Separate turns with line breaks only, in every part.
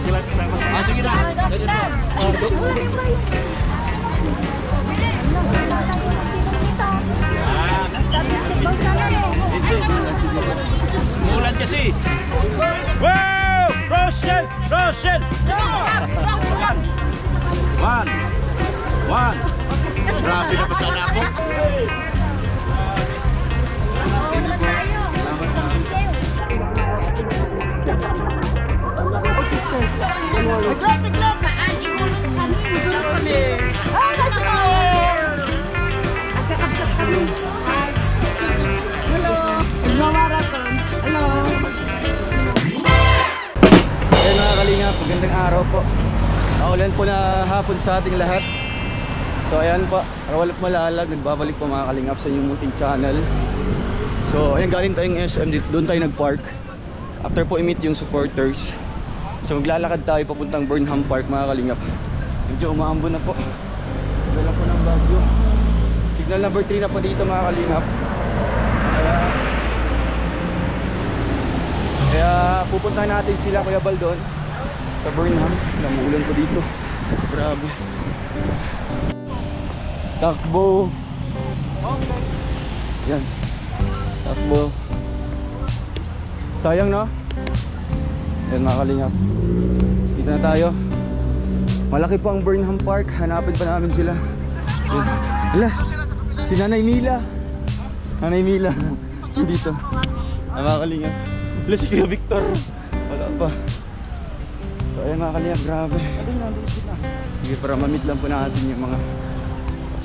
Sila kasama. Sige na. Mulan kasi. Wow! Roshan! Roshan! One. Grabe na pa sana ako.
Siglat! Kami! Ah, nasa kami! Nagkakabsak kami. Hello! Nagmamarathon. Hello!
Ayan mga kalingap, magandang araw po. Naulan po na hapon sa ating lahat. So ayan po, Rawalap Malalag, nagbabalik po mga kalingap sa inyong munting channel. So ayan, galing tayong SM, doon tayo nag-park. After po i-meet yung supporters. So maglalakad tayo papuntang Burnham Park mga kalingap. Medyo umaambon na po. Dala po ng bagyo. Signal number 3 na po dito mga kalingap. Kaya pupuntahan natin sila Kuya Bal doon sa Burnham. Namuulan po dito. Grabe. Takbo. Yan. Takbo. Sayang no? Yan mga kalingap. Dito na tayo. Malaki po ang Burnham Park. Hanapin pa namin sila. Yan. Hala, si Nanay Mila. Nanay Mila. Dito. Mga kalingap. Wala si Kuya Victor. Wala pa. So ayan mga kalingap, grabe. Sige, para ma-meet lang po natin yung mga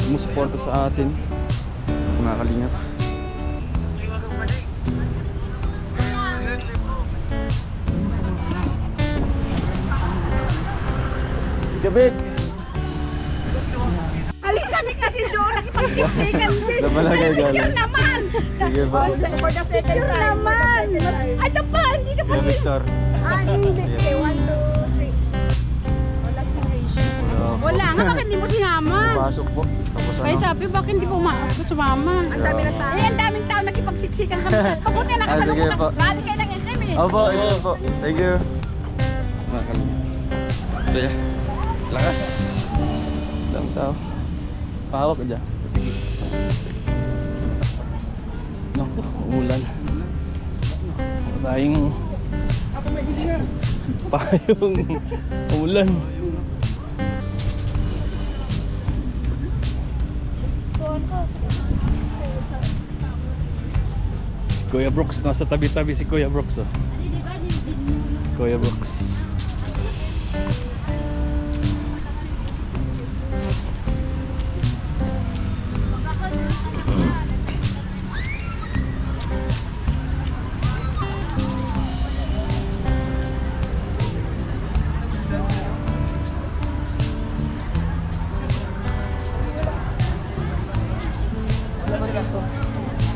sumusuporta sa atin, mga kalingap. Gabit!
Alin kami kasi doon, nakipag-siksikan din.
Nabalagay galing.
Yun naman!
Sige ba?
For the second naman! Ano pa? Hindi ka pa
Kuya Victor.
hindi. 1, 2, 3. Wala si Rachel. Wala nga, bakit hindi mo sinama?
Pasok po. Tapos
Kaya
ano?
sabi, bakit hindi mo sumama? Ang dami na tao. Eh, ang daming tao nakipagsiksikan kami. Pabuti na
Ah, sige po.
Balik kayo ng SM eh.
Opo, isa po. Thank you. Mga kalingap. So yeah. Lakas. Dami tao. Pahawak ka dyan. Sige. Naku, umulan.
Tayong payong ulan. Kuya Brooks, nasa tabi-tabi si Kuya Brooks. Oh. Kuya Brooks.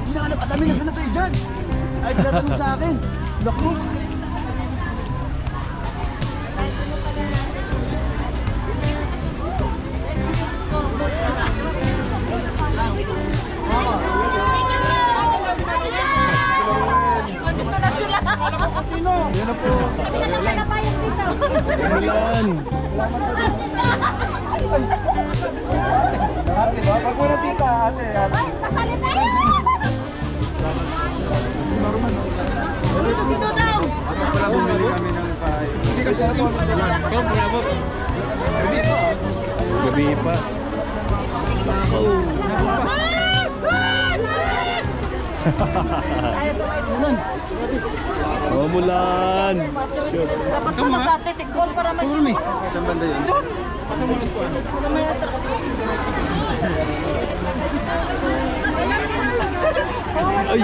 Hinahanap at dami naghanap tayo dyan. Ay, tinatanong sa akin. Naku. Yan na po.
Ulan.
Diba? Pag mo na tita, ate.
Kasali tayo! Dito si Dudong!
Bumili kami ng pahay.
Hindi kasi ito.
Ikaw, Kuya Brooks.
Hindi pa.
Gabi pa. Oh. Oh, mulan. Shoot.
Dapat sana sa titikol para may sino.
Saan banda yun?
Sa may atak.
Ay.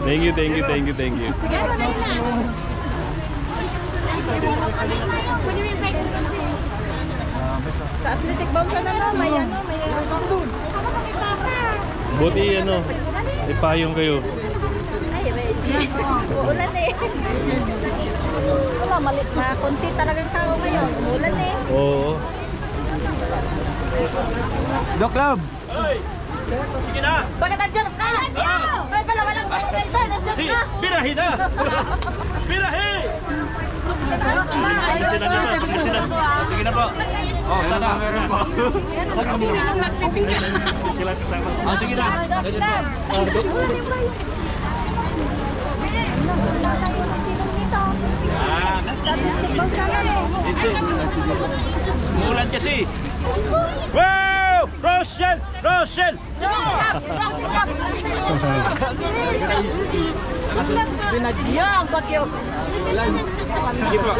Thank you.
Sige, ano na yun Sa athletic bound ka na no, may ano, may
Buti ipayong kayo.
Ay, ready. Uulan eh. Wala, malit na. Kunti talagang tao ngayon. Umulan eh.
Oo.
Doc Love!
Sige na.
Bakit nandiyan ka? Ay, pala walang nandiyan. Nandiyan
si Birahi na! Birahi! Sige na po. Oh, sana. Meron po. Sila kasama. Oh, sige na. Umulan kasi. Wow! Rochelle! Rochelle!
Binagyang bagyo.
Sige po.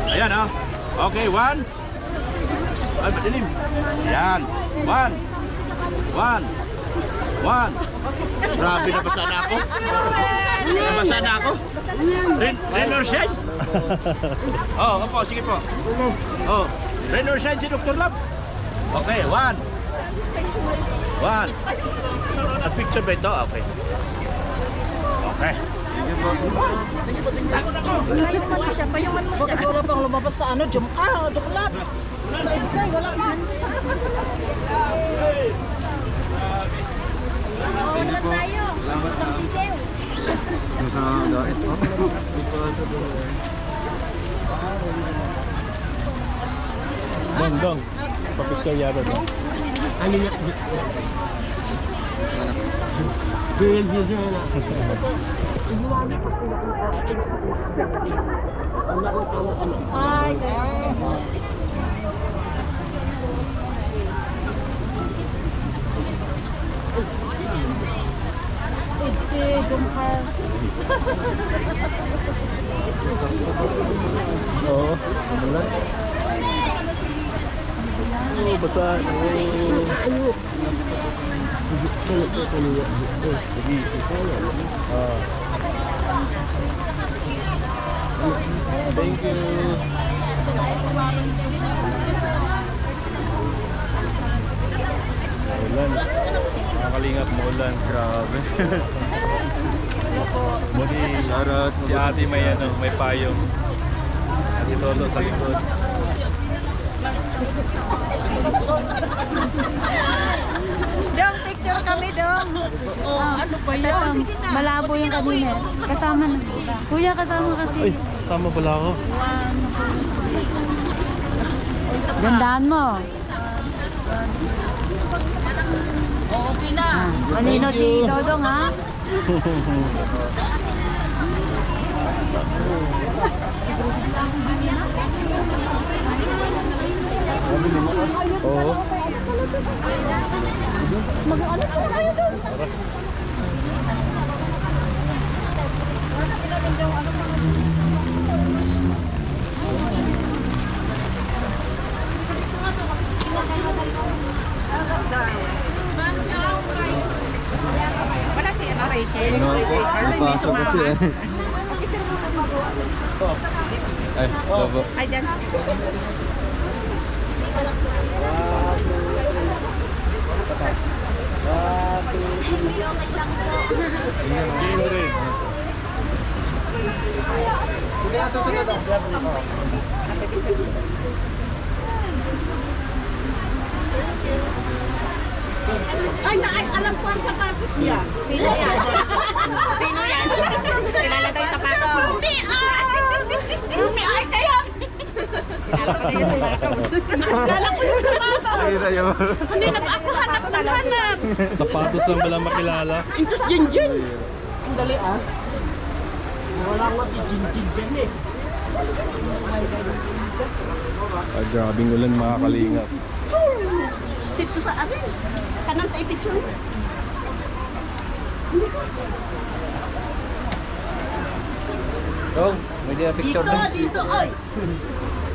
Ayan oh. Okay, one. Ay, madilim. Ayan. One. Grabe, nabasa na ako. Nabasa na ako. Rain or shine? Oh, opo, sige po. Oh, rain or shine si Dr. Lab. Okay, one. A picture ba ito? Okay. Okay.
Payungan mo siya, payungan mo siya.
Bakit wala pang lumabas sa ano? Jumkat! Sa Ibsay, wala pa.
Ulan tayo.
Sa dait.
Dong. Pa-picture yata dong.
Ay, si Jumhar.
Oo. Umulan. Oh, basa. Thank you. Ulan. Nakakalingap mo ulan. Grabe. Buti si ate may may payong. At si Toto sa likod.
Dong, picture kami, Dong. Ano ba yan? Malabo yung kanina. Kasama na sila. Kuya, kasama kasi.
Ay, sama pala ako.
Gandaan mo. Okay na. Malino si Dodong, ha?
Oo.
Mag-ano po tayo doon? Wala si Rachel.
Pasok kasi eh. Ay, labo.
Ay, dyan.
Kindred.
Ay, alam ko ang sapatos niya. Sino yan? Sino yan? Kilala tayo sapatos mo. Rumi ay kaya. Kilala ko tayo sapatos. Kilala ko yung sapatos.
Nakita niyo.
Hindi na ba ako hanap ng hanap?
Sapatos lang pala makilala.
Intos Jinjin.
Ang dali ah. Wala nga si Jinjin dyan eh.
Ay, grabing ulan mga kalingap.
Dito sa amin. Kanang tayo picture.
Dong, may dia picture
Dito,
dong.
dito, oy.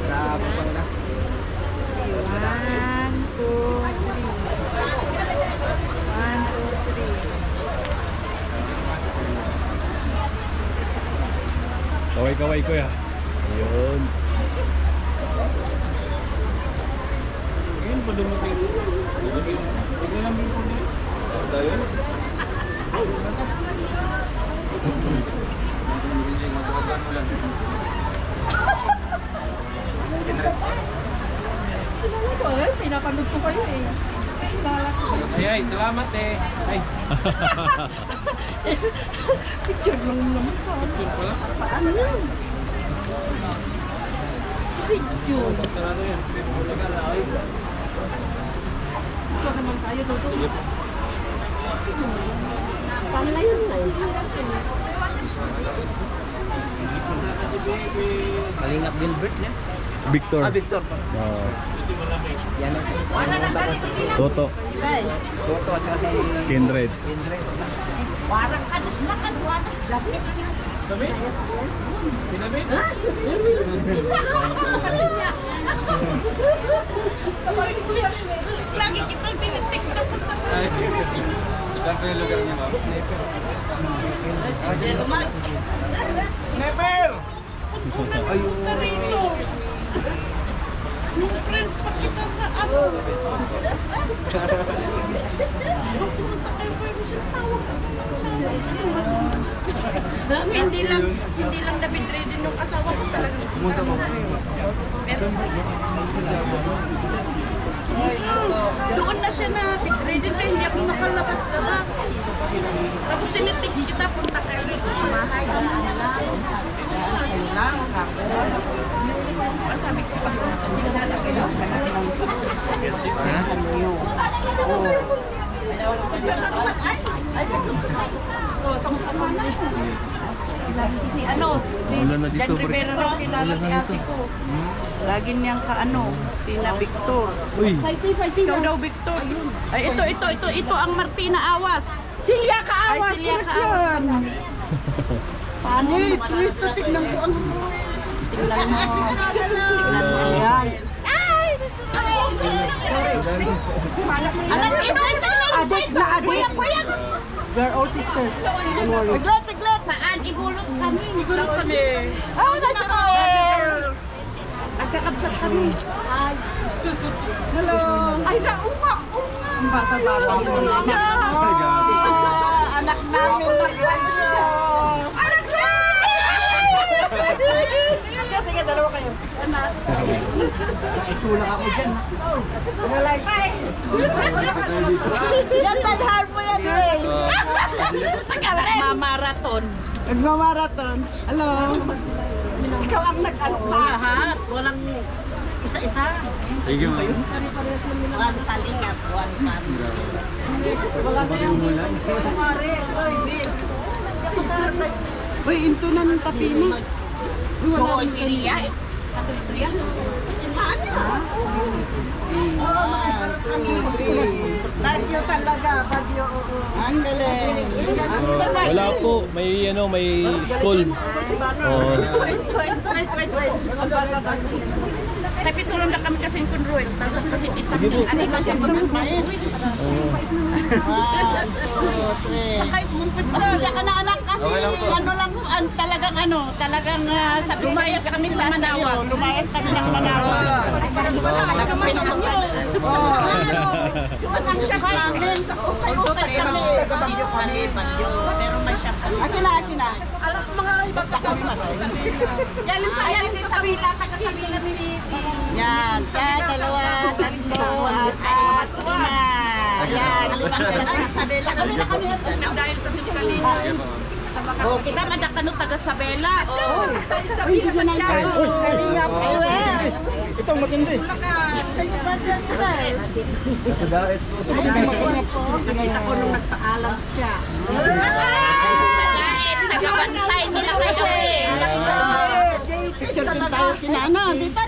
Grabe pa na.
1, 2, 3. 1, 2, 3.
Kaway-kaway ko ya. Ayun. Ngayon pa dumating. Tignan lang po dito. Tayo.
Pinapanood ko kayo eh.
Ay, salamat eh. Ay.
Picture lang naman sa saan yun? Si June. Picture naman tayo doon. Sige. Paano na yun na?
Kalingap Gilbert niya.
Victor.
Victor.
Oo.
Yan ang
Wala na galing nila.
Toto.
Toto at saka si
Kindred.
Indre.
Parang anas na kadwanas dami.
Dami? Dami?
Lagi kitang tinitext na punta.
Saan po yung lugar niya, ma'am?
Never!
Punta rito. Nung friends pa kita sa ano. Pumunta kayo pwede siya tawag ka. Hindi lang David Redden yung asawa ko talaga.
Pumunta po.
Doon na siya na bedridden kaya hindi ako makalabas-labas. Tapos tinitext kita, punta kayo rito sa bahay. Ayun lang. Sabi ko pa, si
Wala na dito,
Jan
pre.
Rivera raw kilala si ate ko. Lagi niyang si na Victor.
Uy!
Ikaw daw, Victor. Ay, ito ang Martina Awas. Silya Kaawas. Ay, Silya Kaawas. Paano? Ito, tignan ko ang... Tignan mo. Tignan mo. Ayan. Ay! Adik na adik. We are all sisters. Don't worry. Siglat. Saan? Igulot kami. Oh, nasa girls. Nagkakabsat kami. Ay. Hello. Ay, nauma. Bata-bata. Anak namin nag-radio. Anak namin! Sige, dalawa kayo. Anak. Itulak ako dyan. Yan, tadhar mo yan, Ray. Nagmamarathon. Nagmamarathon. Hello. Ikaw ang nag-alpa. Lahat. Walang isa-isa.
Sige, ma'am.
One talingat, one pan. Wala kayong kumare. Uy, into na ng tapina. Oo, Syria. Syria. Bagyo talaga, bagyo. Ang galing.
Wala po. May school. Oh.
Wait. Tapi tulong na kami kasi kun Ruel. Tapos kasi itang ano lang siya pagkakmain. Sakay sumumpit sa siya ka na anak kasi talagang sa lumayas kami sa Manawa. Lumayas kami ng Manawa. Ang siya namin. Okay kami. Bagyo kami. Pero may siya kami. Akin na. Alam mga ibang kami man. Yan sa Sabila, taga Sabila ni yan, sa dalawa, tatlo, apat, lima. Yan, limang taga Sabela. Kami dahil sa Kalina. Oh, kita madakano taga Sabela. Oh, hindi ko nang Kalina.
Ito ang matindi.
Sa dais po.
Nakita ko nung nagpaalam siya. Tagabantay nila kayo eh. Picture din tayo kinana. Dita.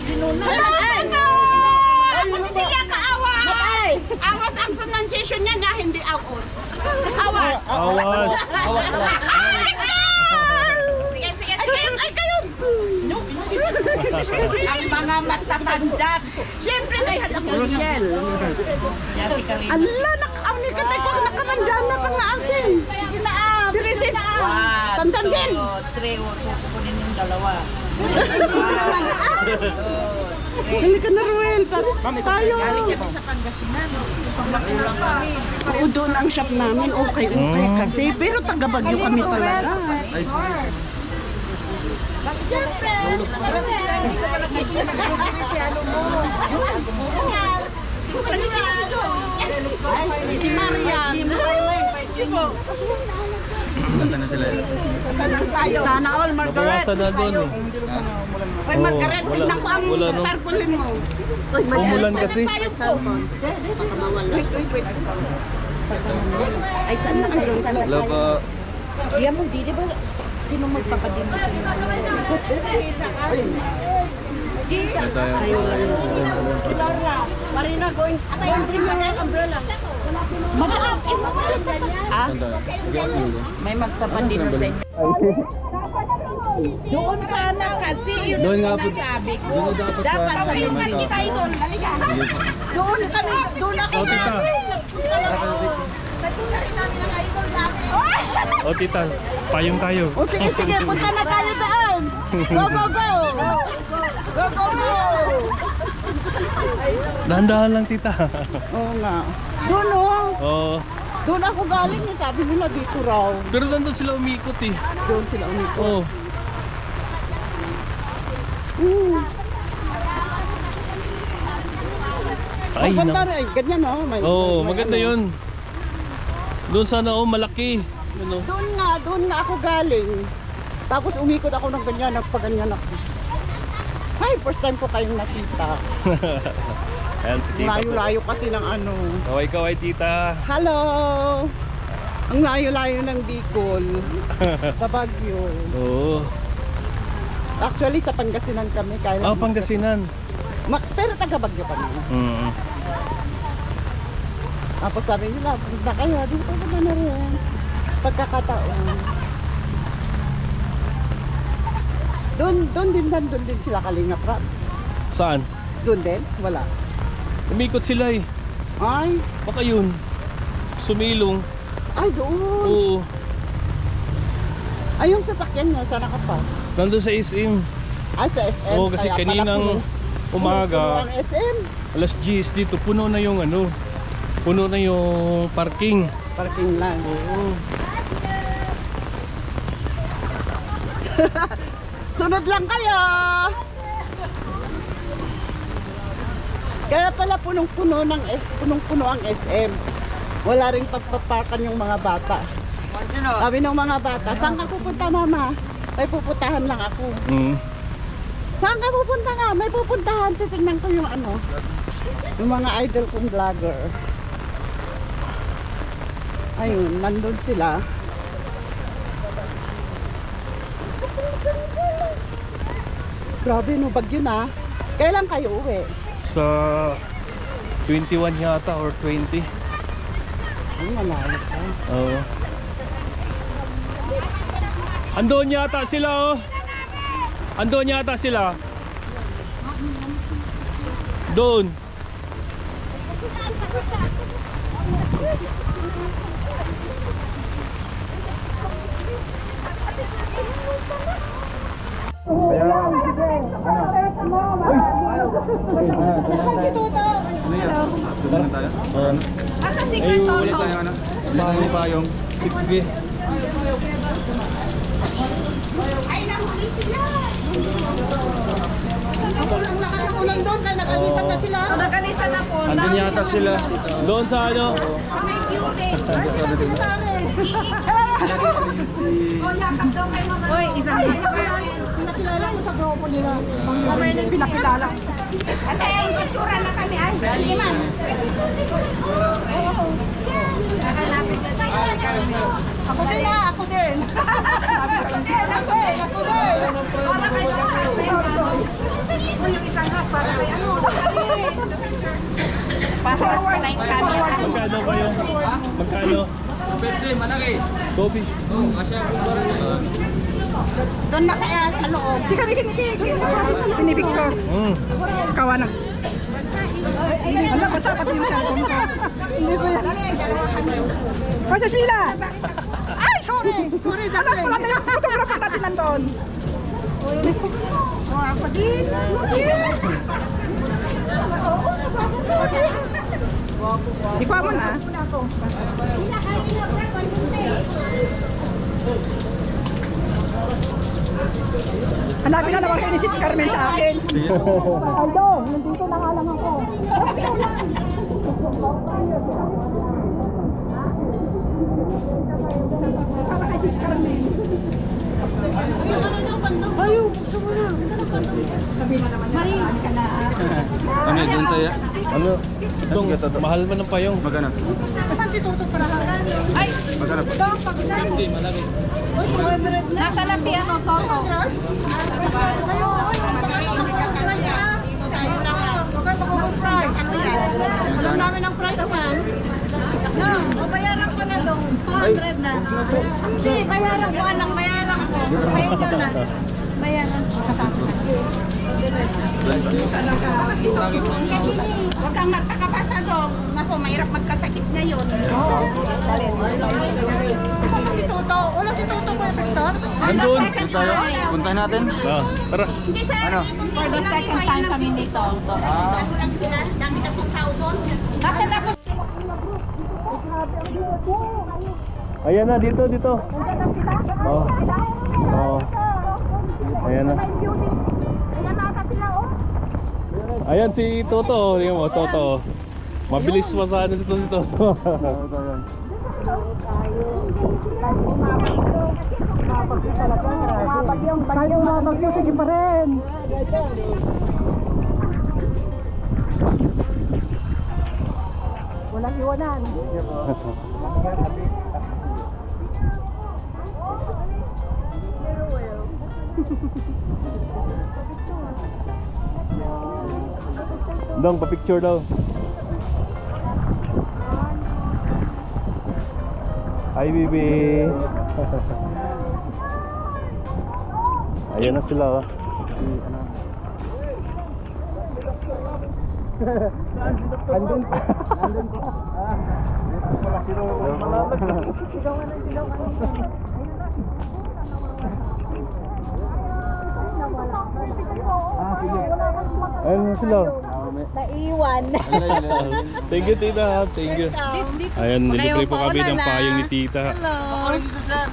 Sinunod. Ako si Silya Kaawas. Awas ang pronunciation niya na hindi awas. Awas.
Awas.
Sige. Ay, kayo. Ang mga matatanda. Siyempre, may halang Rochelle. Allah, nakaauni ka tayo kung nakamanda na pang naasin. Tirisip. Tantansin. 3 o 2. Kukunin yung dalawa. Dali ka na, Ruel. Tayo. Galing kami sa Pangasinan. Pangasinan kami. Oo, doon ang shop namin. Okay kasi. Pero taga-Bagyo kami talaga.
Ay, sige.
Siyempre. Hindi ko pa nakikita si ano mo. Si Marian.
Nasaan na sila?
Sana all, Margaret.
Nabawasan na doon eh.
Ay, Margaret, tignan ko ang
wala, no?
tarpaulin mo.
Umulan kasi.
Wait. Ay, saan na kayo?
Hello po.
Diyan mo, di ba? Sino magpapadimo? Gisa. Laura, Marina going bring your umbrella. Mag-up. Ah? May magpapadimo sa inyo. Doon sana kasi yun
Doon
ang
nga po.
sinasabi ko.
Doon dapat
Dapat
sa
sa yung
Marika.
hindi tayo doon. Doon kami, doon ako
O tita.
Nagpunta rin namin ang idol namin.
O tita, payong tayo.
O sige, sige, punta na tayo doon. Go, go, go. Go, go, go.
Dahan-dahan lang tita.
Oo nga. Doon oh.
Oo.
Doon ako galing eh. Sabi nila dito raw.
Pero nandun sila umikot eh.
Doon sila umiko.
Oo. Ay,
Maganda
na.
rin. Ganyan oh. May,
Oo,
may
maganda
ano.
yun. Doon sana malaki. Ano?
Doon nga ako galing. Tapos umikot ako ng ganyan, nagpaganyan ako. Hi, first time ko kayong nakita.
Ayan si tita.
Layo-layo kasi ng ano.
Kaway-kaway tita.
Hello! Ang layo-layo ng Bicol. Sa Baguio.
Oo.
Actually, sa Pangasinan kami. Kaya
Ah, Pangasinan.
Pero taga Baguio kami.
Mm.
Tapos sabi nila, punta kayo, dito ka na rin. Pagkakataon. Doon din sila Kalingap Rap.
Saan?
Doon din? Wala.
Umikot sila eh.
Ay,
Baka yun. Sumilong.
ay doon.
Oo.
Ay, yung sasakyan nyo, sana ka pa?
Nandun sa SM.
Ay, sa SM.
Oo, kasi
Kaya pala
kaninang
puno
umaga,
ang SM.
alas 10 dito, puno na yung ano. Puno na yung parking.
Parking lang.
Oo.
Sunod lang kayo! Kaya pala punong-puno ang SM. Wala ring pagpaparkan yung mga bata. Sabi ng mga bata, saan ka pupunta mama? May pupuntahan lang ako.
Mm.
Saan ka pupunta nga? May pupuntahan. Titignan ko yung ano. Yung mga idol kong vlogger. Ayun, nandun sila. Grabe no, bagyo na. Kailan kayo uwi?
Sa 21 yata or 20.
Ay, malayo pa.
Oo. Andun yata sila oh. Andun yata sila. Doon.
Doon na tayo.
Ay,
Wala tayong ano? Wala tayong payong.
sige.
Ulan doon, kaya nagalitan na sila. Nagalitan na po.
Andun yata sila.
Doon sa ano?
Uy, isang pinakilala ko sa grupo nila. Mamaya nang pinakilala. Ate, itsura na kami ay. Sige ma'am. Ako din na, ako din. Ako din, ako din. Para kayo. Yung isang half, para kayo ano. Forward line camera.
Magkano kayo? Magkano? Kobe.
Doon na kaya sa loob. Sige, ini Victor. Kawan na. Ano ba sa pati yung cellphone ko? Hindi ko yan. Kasi sila. Ay, sorry. Sorry, darling. Alam ko na yung photographer natin nandun. Oh, ako din. Di pa mo na. Hanapin na naman kayo si Carmen sa akin. Aldo, nandito na nga lang ako.
Masaya.
Ano? Itong
Sige, Toto.
mahal man ng payong.
Magkano?
Saan si Tuto pala? Ay,
Magkano?
Hindi, malaki.
nasa na si ano, Toto? Dito tayo lahat. Okay, mag-price. Ano yan? Alam namin ang price naman. No, bayaran ko na dong. 200 na. Hindi, bayaran ko anak, bayaran ko. Bayaran ko na. Bayaran ko. Huwag kang magkakapasa dong. Naku, mahirap magkasakit ngayon. Oo. Si Toto. Wala si Toto ko epektor.
Nandun.
Tayo, puntahan natin.
Tara.
Hindi sir,
Ano?
for the second time kami nito. Lang sila, dami kasing tao doon. Kasi na po.
Ayan na, dito. Oh. Oh. Ayan na. Ayan si Toto. Tingnan mo, Toto. Mabilis pa sa ano si Toto. Dong, pa-picture daw. Hi, baby. Ayan na sila, oh. Andun po. Ayun na sila.
Naiwan.
Thank you, tita. Thank you. Ayan, nilibre po kami ng payong ni tita.
Ako rin dito, sir.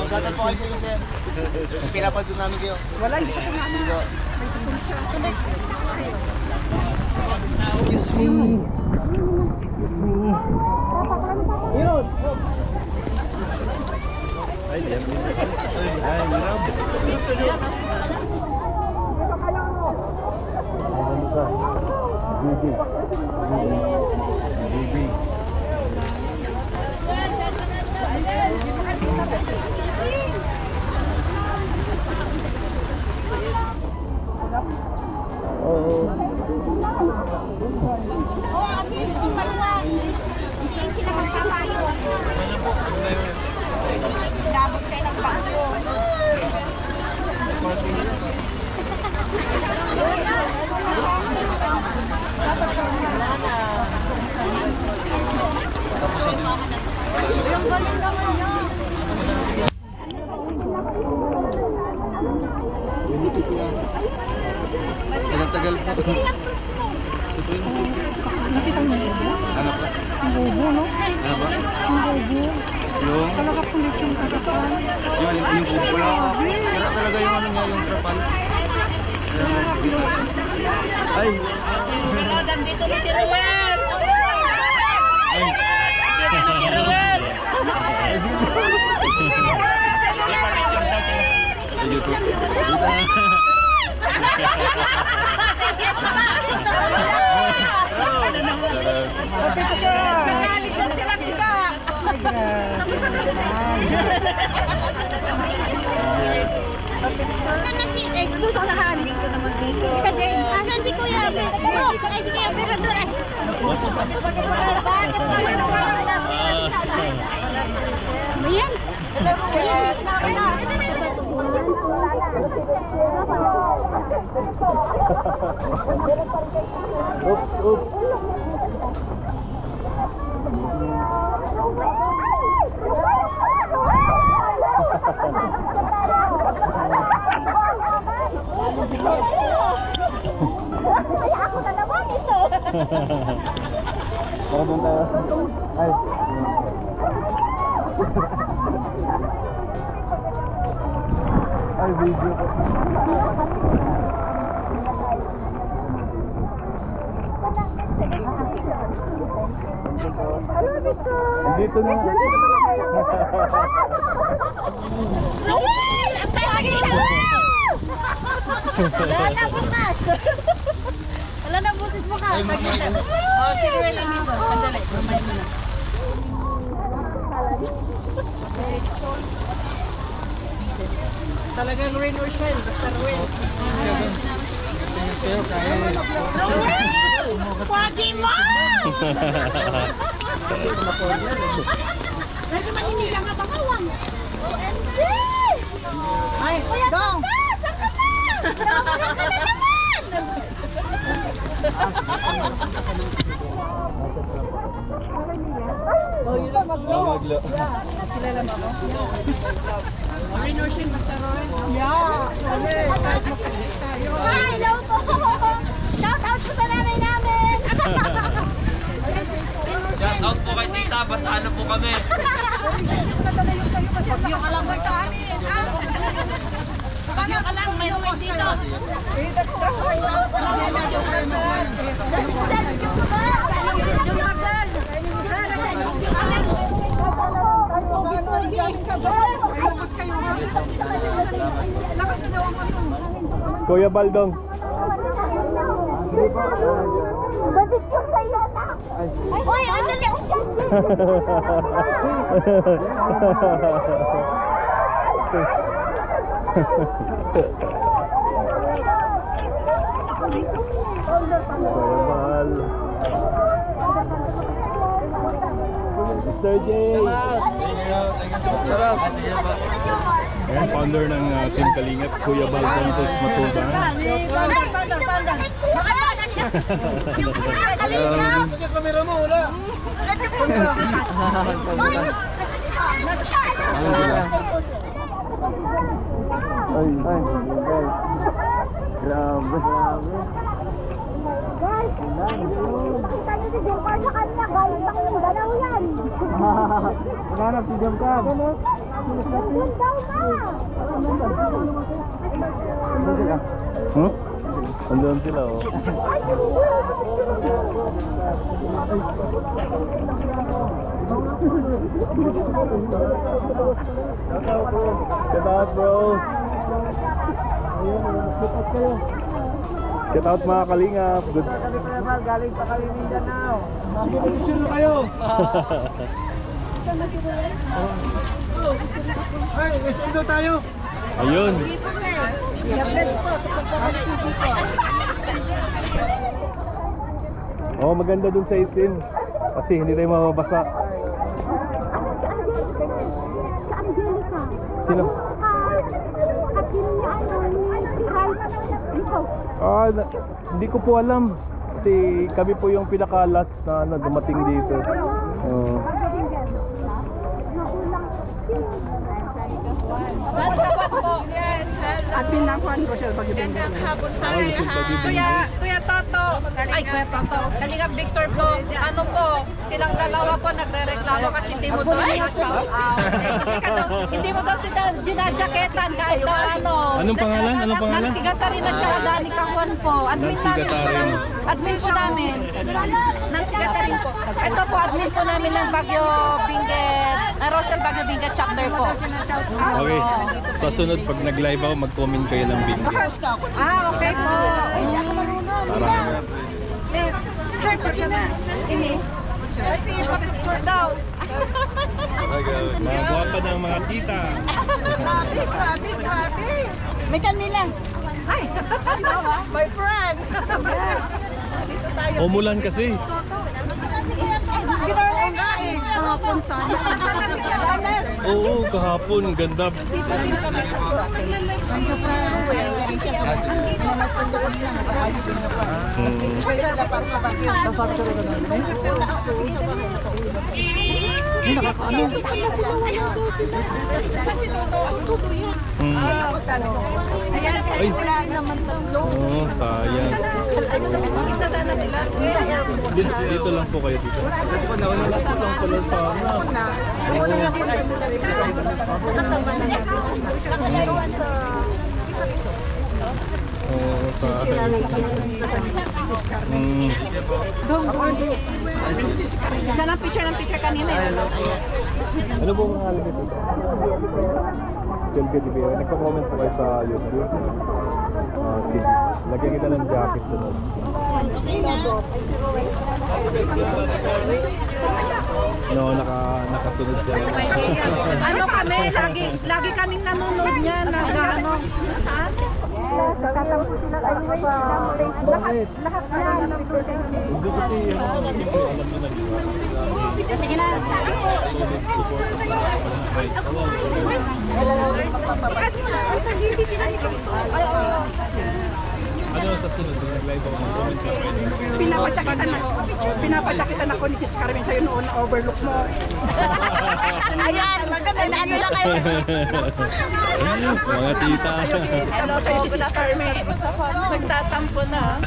Shoutout po kayo dito, sir. Pinapad namin kayo.
Excuse me.
Labot kayo ng bago.
Tagal po. Ano pa?
Ang bobo, no?
Ano ba?
Ang bobo.
Yung?
Talaga kulit yung karapan.
Yung bubo lang. Sira talaga yung ano niya, yung trapal. Ay!
Nandito na si Ruel!
Ay, YouTube.
Nagalit yan sila bigla.
Sana si gusto na hanin ko naman dito. Kasi asan si Kuya Abe? Ay, si Kuya Abe na doon. Bakit ka Ayan.
Ako na naman ito.
Tara doon tayo. Ay. Ay, video ko. Dito na.
Wala na bukas. Wala na busis mo Oh, si Ruel Amigo. Sandali. Mamaya mo na. Talagang rain or shine. Basta Ruel. Pwede mo! Pwede maninigang nga bangawang. OMG! Ay, dong! Saan ka na? Nawalan ka na naman!
Maglo.
Kilala mo ako? Rain or shine, basta Ruel. Yeah!
Hi, hello po! Shout out po sa nanay namin!
Shout out po kay tita, basano po kami.
Huwag yung alamay ka amin. Huwag yung alamay ka dito.
Kuya Baldong.
Batik yung sa'yo na! Uy, ano lang siya?
Mr. J.
Sarap.
Ayan, founder ng Team Kalingap, Kuya Bal Santos Matubang.
Kamera mo, wala. Ay, guys. Grabe.
Guys, nakita niyo si Jomcar sa kanila, galing pa yung galaw yan.
Hanap si Jomcar.
Nandun daw na.
Huh? Andun sila, oh. Shout out, bro. Shout out mga Kalingap. Good.
Galing pa kami Mindanao. Picture na kayo. Ay, SL tayo.
Ayun. Oh, maganda dun sa isin. Kasi hindi tayo mababasa.
Sa Angelica.
Sino?
At yun niya si Rai. Ikaw.
Ah, hindi ko po alam. Kasi kami po yung pinaka-last na dumating dito. Oh.
At pinakuan ko siya pag-ibigay.
Kuya Toto, ay Kuya Toto, Kalingap Victor po, ano po, silang dalawa po nagre-reklamo kasi hindi mo daw shout out. Hindi mo daw sila dinajaketan kahit daw ano.
Anong pangalan? Anong pangalan?
Nancy Gatarin at saka Dani Kahuan po. Admin
Nancy
namin po
Gatarin.
ng, admin po namin. Nancy Gatarin po. Ito po, admin po namin ng Bagyo Benguet, Rochelle Bagyo Benguet chapter po.
Okay. Sa sunod, pag nag-live ako, mag-comment kayo ng bingo.
Ah, okay po.
Para
Sir, pwede na. Ini.
Picture daw.
mga guwapa ng mga tita.
Grabe. May kanila. Ay, my friend. Dito tayo.
Umulan kasi.
Kinarong nga eh. Kahapon sana.
Oo, kahapon. Ganda.
Dito din kami. Pwede na para sa bagyo. Ayan,
Ay.
wala naman tatlo.
Oo, sayang.
Kita sana sila.
Dito lang po kayo dito. Nauna lang pala sana. Oo, sayang.
Siya ng picture kanina.
Ano po mga halaga dito? Silvia TV. Nagpa-comment po kayo sa YouTube. Sige. Lagyan kita ng jacket sunod. No, nakasunod ka.
Ano kami, lagi kaming nanonood niyan. Ano, saan?
Sige na.
Ano sa sunod? Nag-live ako ng comment sa akin.
Pinapasakitan ako ni Sis Carmen sa'yo noon na overlook mo.
Ayan, ano lang kayo.
Mga tita.
Hello sa'yo si Sis Carmen.
Nagtatampo na.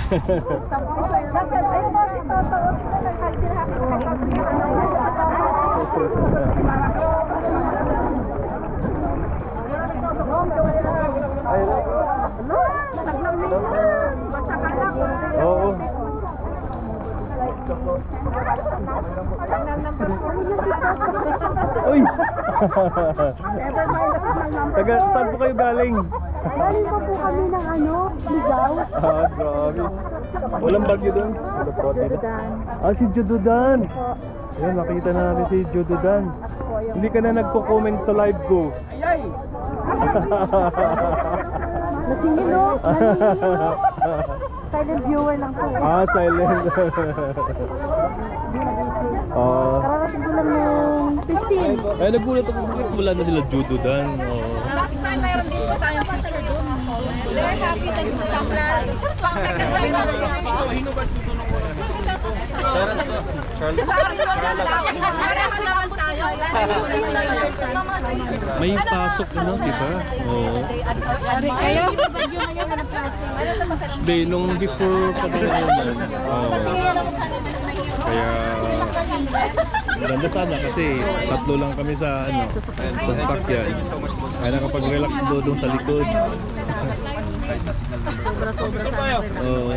Oo. Uy! Saan po kayo galing?
Galing pa po kami ng Ligaw.
Ah, grabe. Walang bagyo doon? Si Jododan. Ayun, nakita na natin si Jododan. Hindi ka na nagko-comment sa live ko.
Nasingin no? Silent viewer lang po.
Silent.
Kararating ko lang ng 15.
Ay, nagulat ako bakit wala na sila Jododan.
Last time, mayroon din po tayong picture doon. They're happy that you stop na. Second time na.
May pasok ano, di ba? Oo. Hindi, nung before pa rin naman. Kaya maganda sana kasi tatlo lang kami sa sa sasakyan. Kaya nakapag-relax doon sa likod.
Sobra-sobra sana.
Oo.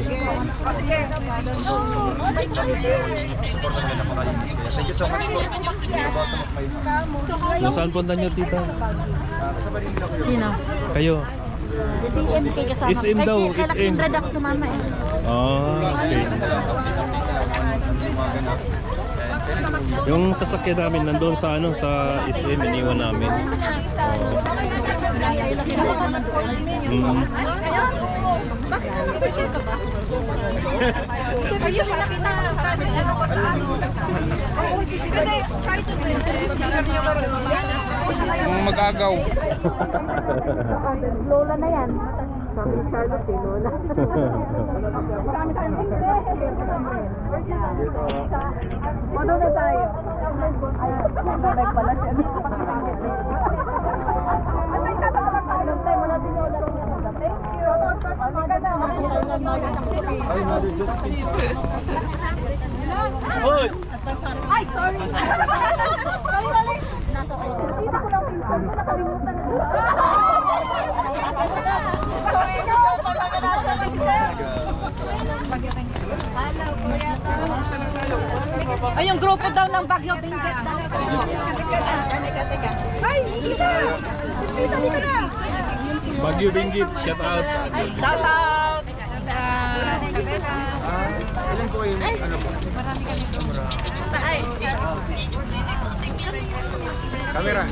Thank you so much po.
So saan punta niyo, tita?
Sino?
Kayo?
Si MK kasama.
SM daw, SM.
Kailan ako sumama eh.
Okay. Yung sasakyan namin nandun sa sa SM, iniwan namin. Mag-agaw.
Lola na yan. Sabi ni Charlotte eh, Lola. Mano na tayo. Ay, nagbalag pala siya.
Hoy!
Ay, sorry. Sorry. Dito ko lang pinsan ko, nakalimutan na.
Ay, yung grupo daw ng Bagyo Benguet daw.
Ay, Lisa! Lisa, dito na!
Bagyo Benguet, shout out.
Shout out!
Ilan po kayo po? Camera.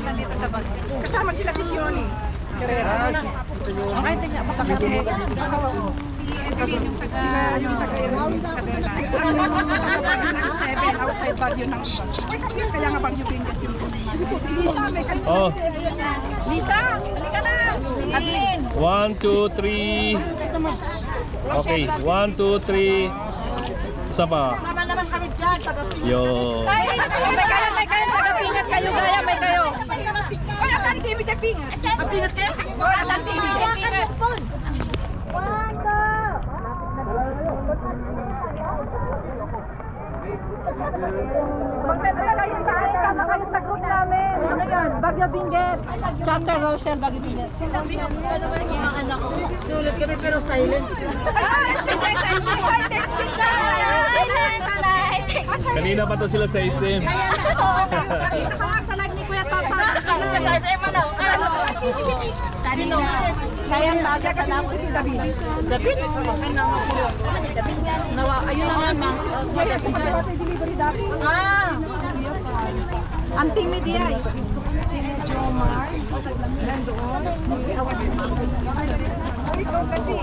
Kasama sila si Sioni.
Ay, tingnan, basta kasi.
Ang 7 outside Baguio ng iba. Kaya nga Baguio Benguet yung Lisa, may kanina.
Oh,
Lisa, halika na! Adeline!
1, 2, 3. Okay, 1, 2, 3. Isa pa.
Sama naman kami dyan,
Yo.
Ay, may kayo, taga-pingat kayo, gaya, may kayo.
Ay, ang TV na pinga.
Ang pingat kayo? Ang TV, ang pingat. Magpapalala yung tayo, sama kayo sa group namin. Ano yan? Bagyo Benguet. Chapter Rochelle, Bagyo Benguet.
Sulit kami pero silent.
Kanina pa to sila sa SM.
Nakita ka nga sa live ni Kuya Tata.
Sa SM ano? Sino? Sayang baga sa napo.
David? David? Nawa, ayun na nga, ma'am. Ah! Ang timid ay.
Sino Jomar? Nandoon. Ikaw kasi.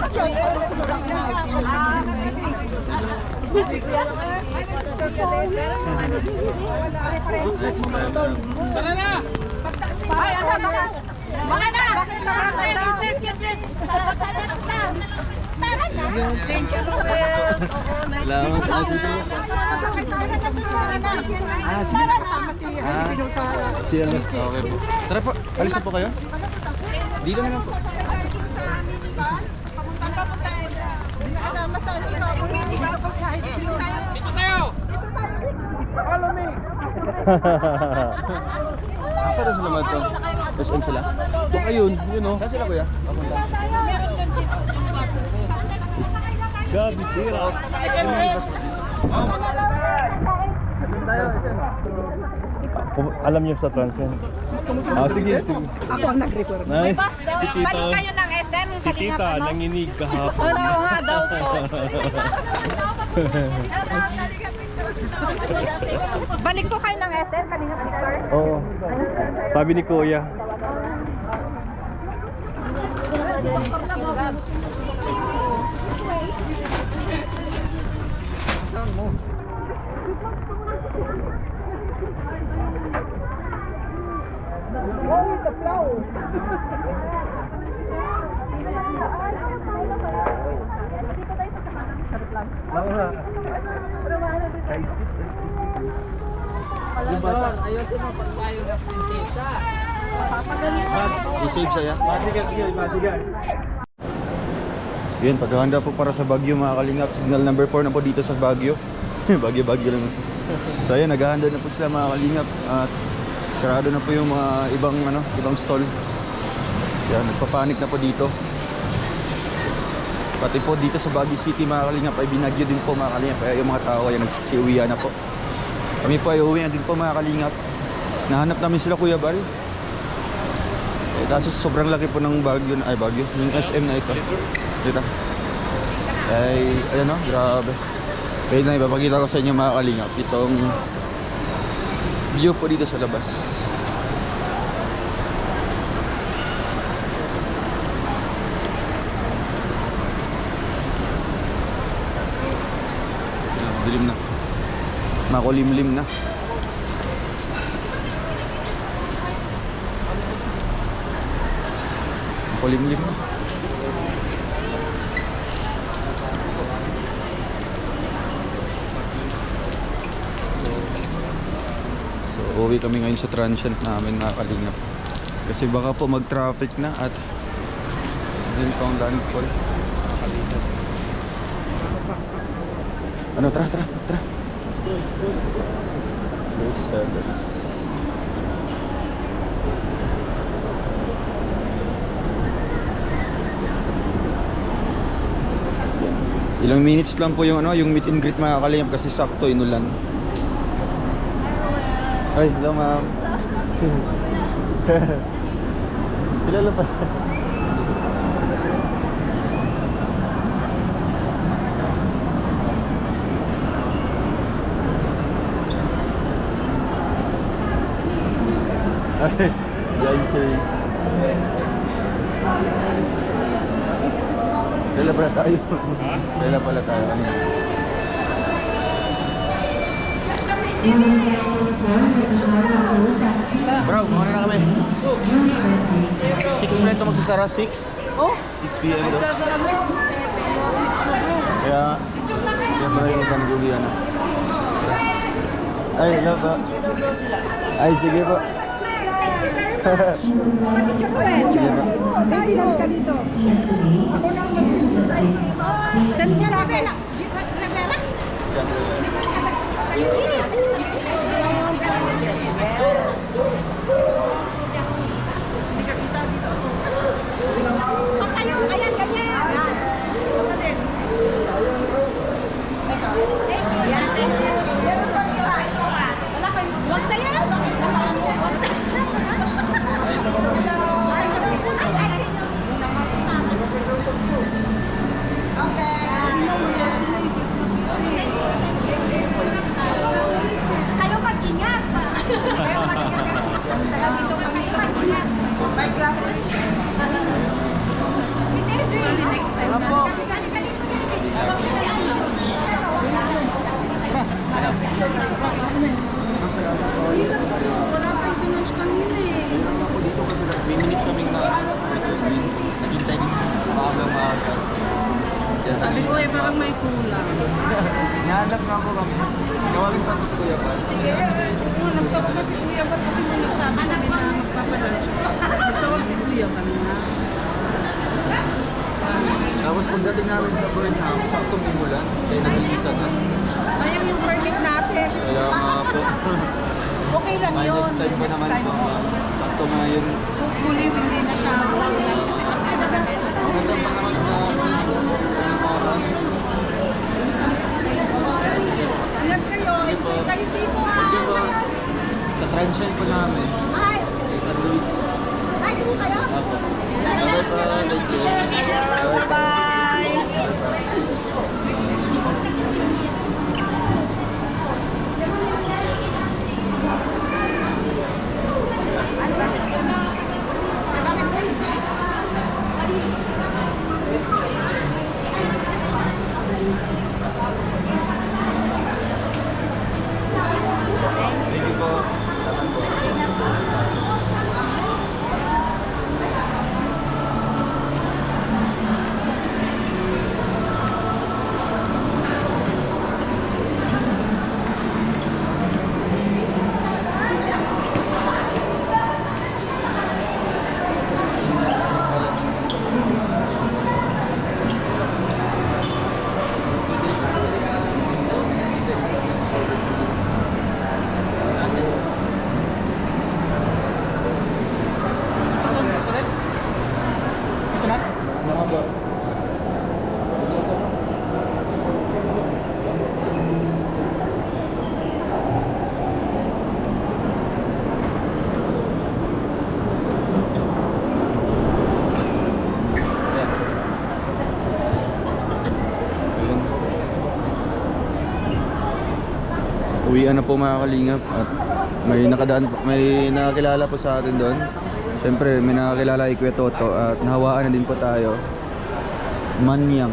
Tara na!
Ay, ano ba? Mga na!
Thank you, Ruel.
Salamat. Sige. Siya na. Okay po. Tara po, alis na po kayo. Dito na lang po.
Dito tayo!
Saan na sila magto? SM sila?
Baka yun, yun o.
Saan sila kuya? Papunta.
Gabi, sira. Alam niyo sa Transcend? Sige, sige.
Ako ang nag-refer.
Nay,
Boss daw,
si
balik
tita,
kayo ng SM.
si tita, nanginig kahapon.
Oo nga daw po. Balik po kayo ng SM, kanina Victor.
Oo. Sabi ni Kuya.
I-save siya. Yun, paghahanda po para sa Baguio mga kalingap. Signal number 4 na po dito sa Baguio. Baguio lang. So ayun, naghahanda na po sila mga kalingap. At sarado na po yung mga ibang stall. Yan, nagpapanik na po dito. Pati po dito sa Baguio City mga kalingap ay binagyo din po mga kalingap. Kaya yung mga tao ay nagsisiuwian na po. Kami po ay uwi na din po mga kalingap. Nahanap namin sila Kuya Bal. Kaso sobrang laki po ng Baguio, yung SM na ito. Dito. Ay, ayan o, grabe. Kaya na ipapakita ko sa inyo mga kalingap itong view po dito sa labas. Dilim na. Makulimlim na. Makulimlim na. So, uwi kami ngayon sa transient namin mga kalingap. Kasi baka po mag-traffic na at din po ang landfall. Ano, tara. Yes, guys. Ilang minutes lang po yung meet and greet mga kalingap kasi sakto inulan. Ay, hello ma'am. Kilala pa. Ay, yan si... Kailan pala tayo? Kailan pala tayo? Bro, muna na kami. 6 pala ito magsasara, 6? Oh? 6 p.m. Magsasara mo? Kaya pala yung panagulian. Ay, hello po. Ay, sige po. Sige po.
Saan ka sa akin?
Pagtayo, ayan, ganyan. Ito din. Meron pa isa. Huwag na yan. Huwag na. Hello. Next time na. Wala pa isunod kanina eh.
Dito kasi may minutes kaming naghintay din maaga.
Sabi ko eh, parang may kulang.
Nahanap nga po kami. Nawagin pa po sa Kuya Pan.
Sige, nagtawag na si Kuya Ban kasi nung nagsabi kami na magpapalan siya. Nagtawag si Kuya Ban na.
Tapos pagdating namin sa Burnham, saktong umulan. Kaya nag-iisa na.
Sayang yung permit natin.
Kaya nga po.
Okay lang
May
yun.
next time pa naman po. Sakto nga yun.
Hopefully, hindi na siya umulan. Kasi
Maganda pa naman na oras.
ingat kayo. Enjoy kayo dito
Sige po.
ah.
Sa transient po namin.
Ay,
Sa Luis.
ay, dito kayo.
Apo. Bye po. Thank you.
Bye.
Thank you po. Uwian na po mga kalingap at may nakakilala po sa atin doon. Siyempre may nakakilala kay Kuya Toto at nahawaan na din po tayo. Nanyang.